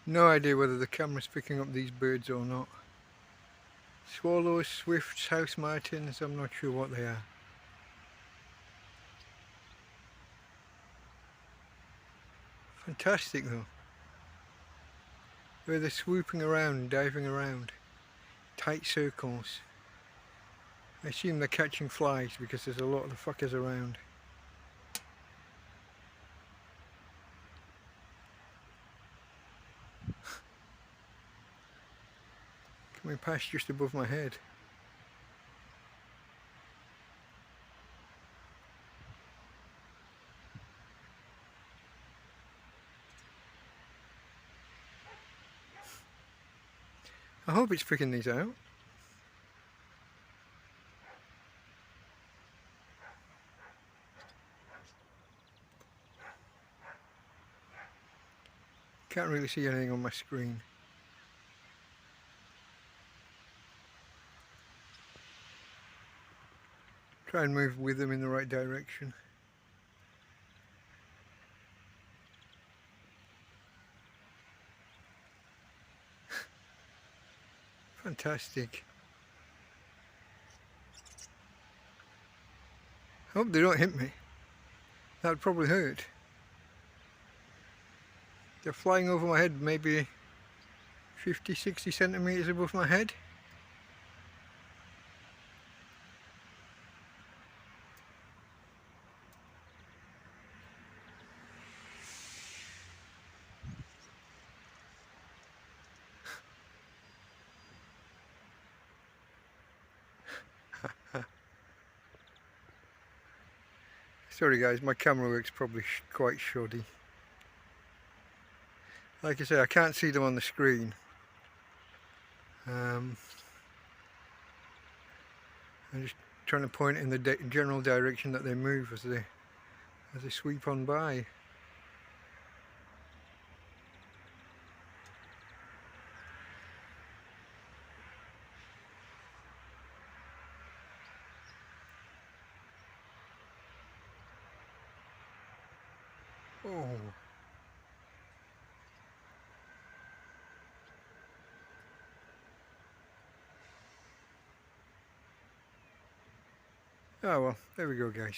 No idea whether the camera's picking up these birds or not. Swallows, swifts, house martins, I'm not sure what they are. Fantastic though. Where they're swooping around, diving around. Tight circles. I assume they're catching flies because there's a lot of the fuckers around. Coming past just above my head. I hope it's picking these out. Can't really see anything on my screen. Try and move with them in the right direction. Fantastic. I hope they don't hit me. That would probably hurt. They're flying over my head, maybe 50-60 centimeters above my head. Sorry guys, my camera works probably quite shoddy. Like I say, I can't see them on the screen. I'm just trying to point in the general direction that they move as they sweep on by. Oh. Oh well, there we go guys.